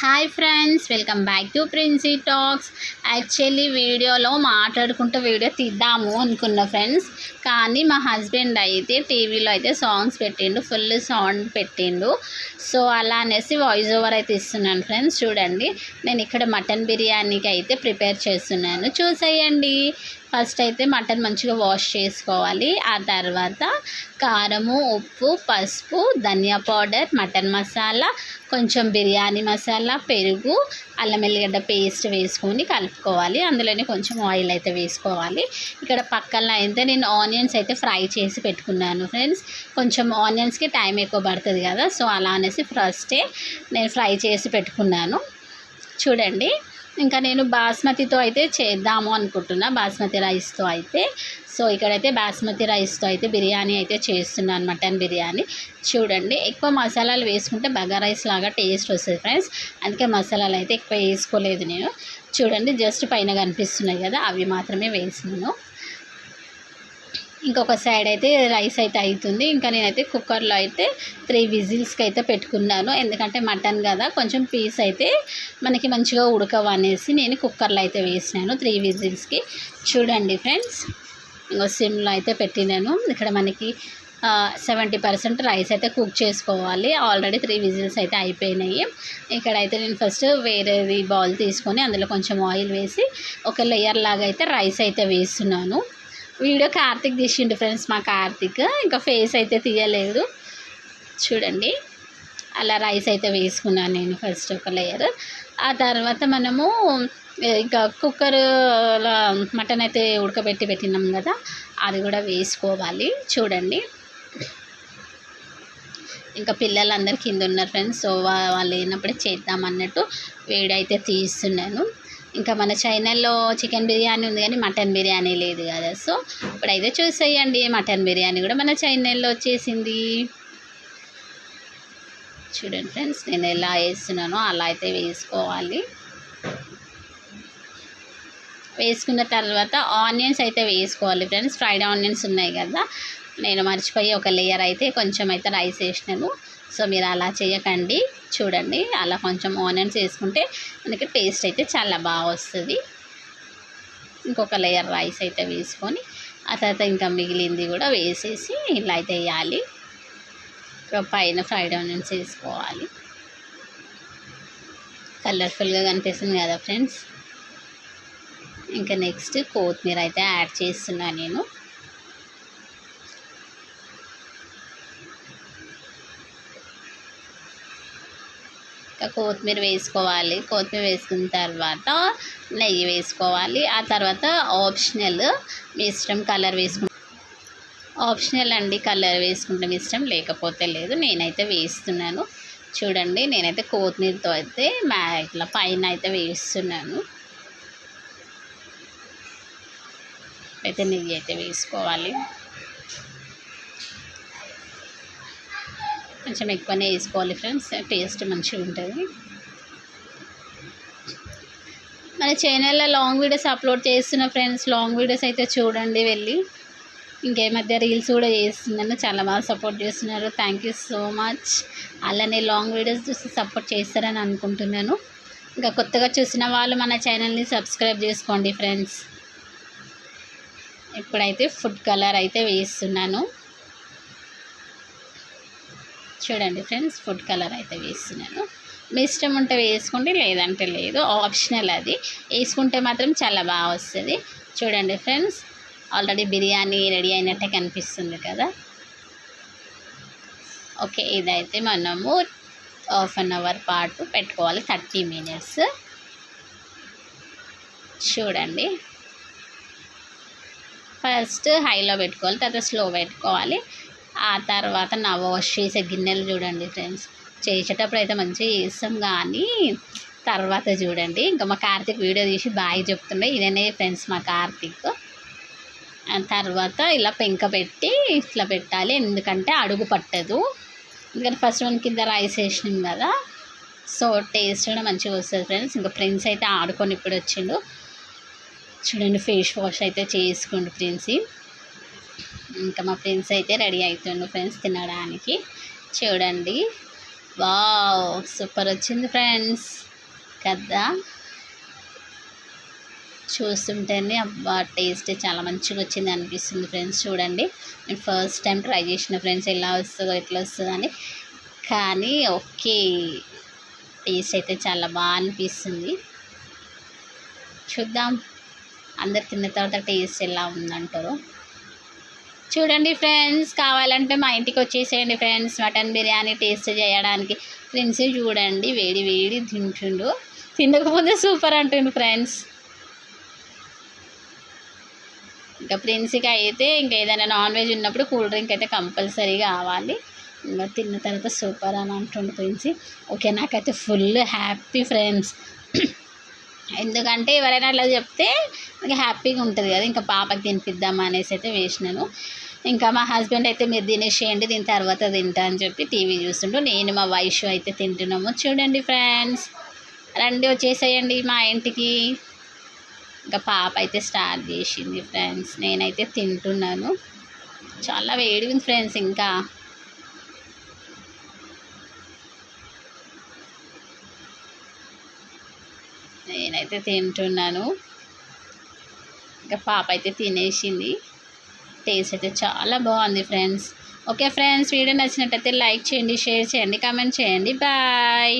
Hi friends, welcome back to Princy talks. Actually వీడియోలో మాట్లాడుకుంటూ video తీద్దాము అనుకున్న ఫ్రెండ్స్, కానీ మా హస్బెండ్ అయితే టీవీలో అయితే సాంగ్స్ పెట్టిండు, ఫుల్ సౌండ్ పెట్టిండు. సో అలా అనేసి వాయిస్ ఓవర్ అయితే ఇస్తున్నాను ఫ్రెండ్స్. చూడండి, నేను ఇక్కడ మటన్ బిర్యానీకి అయితే ప్రిపేర్ చేస్తున్నాను, చూసేయండి. ఫస్ట్ అయితే మటన్ మంచిగా వాష్ చేసుకోవాలి. ఆ తర్వాత కారము, ఉప్పు, పసుపు, ధనియా పౌడర్, మటన్ మసాలా, కొంచెం బిర్యానీ మసాలా, పెరుగు, అల్లం ఎల్లిగడ్డ పేస్ట్ వేసుకొని కలుపుకోవాలి. అందులోనే కొంచెం ఆయిల్ అయితే వేసుకోవాలి. ఇక్కడ పక్కన అయితే నేను ఆనియన్స్ అయితే ఫ్రై చేసి పెట్టుకున్నాను ఫ్రెండ్స్. కొంచెం ఆనియన్స్కి టైం ఎక్కువ పడుతుంది కదా, సో అలా అనేసి ఫస్టే నేను ఫ్రై చేసి పెట్టుకున్నాను. చూడండి, ఇంకా నేను బాస్మతితో అయితే చేద్దాము అనుకుంటున్నా, బాస్మతి రైస్తో అయితే. సో ఇక్కడైతే బాస్మతి రైస్తో అయితే బిర్యానీ అయితే చేస్తున్నాను, మటన్ బిర్యానీ. చూడండి, ఎక్కువ మసాలాలు వేసుకుంటే బగారా రైస్ లాగా టేస్ట్ వస్తుంది ఫ్రెండ్స్, అందుకే మసాలాలు అయితే ఎక్కువ వేసుకోలేదు నేను. చూడండి, జస్ట్ పైన కనిపిస్తున్నాయి కదా, అవి మాత్రమే వేసినాను. ఇంకొక సైడ్ అయితే రైస్ అయితే అవుతుంది. ఇంకా నేనైతే కుక్కర్లో అయితే 3 విజిల్స్కి అయితే పెట్టుకున్నాను, ఎందుకంటే మటన్ కదా కొంచెం పీస్ అయితే మనకి మంచిగా ఉడకవనేసి నేను కుక్కర్లో అయితే వేసినాను 3 విజిల్స్కి. చూడండి ఫ్రెండ్స్, ఇంకో సిమ్లో అయితే పెట్టినాను. ఇక్కడ మనకి 70% రైస్ అయితే కుక్ చేసుకోవాలి. ఆల్రెడీ 3 విజిల్స్ అయితే అయిపోయినాయి. ఇక్కడైతే నేను ఫస్ట్ వేరేది బౌల్ తీసుకొని అందులో కొంచెం ఆయిల్ వేసి ఒక లేయర్ లాగా అయితే రైస్ అయితే వేస్తున్నాను. వీడియో కార్తిక్ తీసిండు ఫ్రెండ్స్, మా కార్తిక్. ఇంకా ఫేస్ అయితే తీయలేదు. చూడండి, అలా రైస్ అయితే వేసుకున్నాను నేను ఫస్ట్ ఒక లేయర్. ఆ తర్వాత మనము ఇంకా కుక్కర్లో మటన్ అయితే పెట్టినాం కదా, అది కూడా వేసుకోవాలి. చూడండి, ఇంకా పిల్లలందరూ కింద ఉన్నారు ఫ్రెండ్స్, సో వాళ్ళు లేనప్పుడే చేద్దామన్నట్టు వీడియో అయితే తీస్తున్నాను. ఇంకా మన ఛానల్లో చికెన్ బిర్యానీ ఉంది కానీ మటన్ బిర్యానీ లేదు కదా, సో ఇప్పుడైతే చూసేయండి, మటన్ బిర్యానీ కూడా మన ఛానల్లో వచ్చేసింది. చూడండి ఫ్రెండ్స్, నేను ఎలా వేస్తున్నానో అలా అయితే వేసుకోవాలి. వేసుకున్న తర్వాత ఆనియన్స్ అయితే వేసుకోవాలి ఫ్రెండ్స్. ఫ్రైడ్ ఆనియన్స్ ఉన్నాయి కదా, నేను మర్చిపోయి ఒక లేయర్ అయితే కొంచెం అయితే రైస్ వేసినాను. సో మీరు అలా చేయకండి. చూడండి, అలా కొంచెం ఆనియన్స్ వేసుకుంటే మనకి టేస్ట్ అయితే చాలా బాగా వస్తుంది. ఇంకొక లేయర్ రైస్ అయితే వేసుకొని ఆ తర్వాత ఇంకా మిగిలింది కూడా వేసేసి ఇలా అయితే వేయాలి. పైన ఫ్రైడ్ ఆనియన్స్ వేసుకోవాలి. కలర్ఫుల్గా కనిపిస్తుంది కదా ఫ్రెండ్స్. ఇంకా నెక్స్ట్ కొత్తిమీర అయితే యాడ్ చేస్తున్నాను నేను. కొత్తిమీర వేసుకోవాలి. కొత్తిమీర వేసుకున్న తర్వాత నెయ్యి వేసుకోవాలి. ఆ తర్వాత ఆప్షనల్, మీ ఇష్టం. కలర్ ఆప్షనల్ అండి, కలర్ వేసుకుంటే మీ ఇష్టం, లేకపోతే లేదు. నేనైతే వేస్తున్నాను. చూడండి, నేనైతే కొత్తిమీరతో అయితే ఇట్లా పైన అయితే వేస్తున్నాను. అయితే నెయ్యి అయితే వేసుకోవాలి. కొంచెం ఎక్కువనే వేసుకోవాలి ఫ్రెండ్స్, టేస్ట్ మంచిగా ఉంటుంది. మన ఛానల్లో లాంగ్ వీడియోస్ అప్లోడ్ చేస్తున్న ఫ్రెండ్స్, లాంగ్ వీడియోస్ అయితే చూడండి వెళ్ళి. ఇంకే మధ్య రీల్స్ కూడా చేస్తున్నాను, చాలా బాగా సపోర్ట్ చేస్తున్నారు. Thank you so much. అలానే లాంగ్ వీడియోస్ చూసి సపోర్ట్ చేస్తారని అనుకుంటున్నాను. ఇంకా కొత్తగా చూసిన వాళ్ళు మన ఛానల్ని సబ్స్క్రైబ్ చేసుకోండి ఫ్రెండ్స్. ఇప్పుడైతే ఫుడ్ కలర్ అయితే వేస్తున్నాను. చూడండి ఫ్రెండ్స్, ఫుడ్ కలర్ అయితే వేస్తున్నాను. మీ ఇష్టం ఉంటే వేసుకోండి, లేదంటే లేదు, ఆప్షనల్. అది వేసుకుంటే మాత్రం చాలా బాగా వస్తుంది. చూడండి ఫ్రెండ్స్, ఆల్రెడీ బిర్యానీ రెడీ అయినట్టే కనిపిస్తుంది కదా. ఓకే, ఇదైతే మనము 1/2 అవర్ పాటు పెట్టుకోవాలి, 30 మినిట్స్. చూడండి, ఫస్ట్ హైలో పెట్టుకోవాలి, తర్వాత స్లో పెట్టుకోవాలి. ఆ తర్వాత వాష్ చేసే గిన్నెలు చూడండి ఫ్రెండ్స్. చేసేటప్పుడు అయితే మంచిగా చేస్తాం, కానీ తర్వాత చూడండి. ఇంకా మా కార్తిక్ వీడియో తీసి బాగా చెప్తుండే, ఇదనే ఫ్రెండ్స్ మా కార్తిక్. తర్వాత ఇలా పెంక పెట్టి ఇట్లా పెట్టాలి, ఎందుకంటే అడుగు పట్టదు. ఎందుకంటే ఫస్ట్ మన కింద రైస్ వేసినాం కదా, సో టేస్ట్ కూడా మంచిగా వస్తుంది ఫ్రెండ్స్. ఇంకా ప్రిన్స్ అయితే ఆడుకొని ఇప్పుడు వచ్చిండు. చూడండి, ఫేస్ వాష్ అయితే చేసుకోండి ప్రిన్స్. ఇంకా మా ఫ్రెండ్స్ అయితే రెడీ అవుతుండు ఫ్రెండ్స్ తినడానికి. చూడండి, వావ్, సూపర్ వచ్చింది ఫ్రెండ్స్. కదా, చూస్తుంటేనే అబ్బా టేస్ట్ చాలా మంచిగా వచ్చింది అనిపిస్తుంది ఫ్రెండ్స్. చూడండి, నేను ఫస్ట్ టైం ట్రై చేసిన ఫ్రెండ్స్, ఎలా వస్తుందో ఎట్లా వస్తుందని. కానీ ఓకే, టేస్ట్ అయితే చాలా బాగా అనిపిస్తుంది. చూద్దాం అందరు తిన్న తర్వాత టేస్ట్ ఎలా ఉందంటారో. చూడండి ఫ్రెండ్స్, కావాలంటే మా ఇంటికి వచ్చేసేయండి ఫ్రెండ్స్ మటన్ బిర్యానీ టేస్ట్ చేయడానికి. ఫ్రెండ్స్ చూడండి, వేడి వేడి తింటుండు, తినకపోతే సూపర్ అంటుండు ఫ్రెండ్స్. ఇంకా ప్రిన్స్కి అయితే ఇంకా ఏదైనా నాన్ వెజ్ ఉన్నప్పుడు కూల్ డ్రింక్ అయితే కంపల్సరీ కావాలి. ఇంకా తిన్న తర్వాత సూపర్ అని అంటుండు ప్రిన్స్. ఓకే, నాకైతే ఫుల్ హ్యాపీ ఫ్రెండ్స్. ఎందుకంటే ఎవరైనా అట్లా చెప్తే నాకు హ్యాపీగా ఉంటుంది కదా. ఇంకా పాపకి తినిపిద్దాం అనేసి అయితే వేసినాను. ఇంకా మా హస్బెండ్ అయితే మీరు తినేసేయండి, దీని తర్వాత తింటా అని చెప్పి టీవీ చూస్తుంటూ నేను మా వైష్ అయితే తింటున్నాము. చూడండి ఫ్రెండ్స్, రండి వచ్చేసేయండి మా ఇంటికి. ఇంకా పాప అయితే స్టార్ట్ చేసింది ఫ్రెండ్స్, నేనైతే తింటున్నాను. చాలా వేడి ఉంది ఫ్రెండ్స్. ఇంకా నేనైతే తింటున్నాను. ఇంకా పాప అయితే తినేసింది. టేస్ట్ అయితే చాలా బాగుంది ఫ్రెండ్స్. ఓకే ఫ్రెండ్స్, వీడియో నచ్చినట్టయితే లైక్ చేయండి, షేర్ చేయండి, కామెంట్ చేయండి. బాయ్.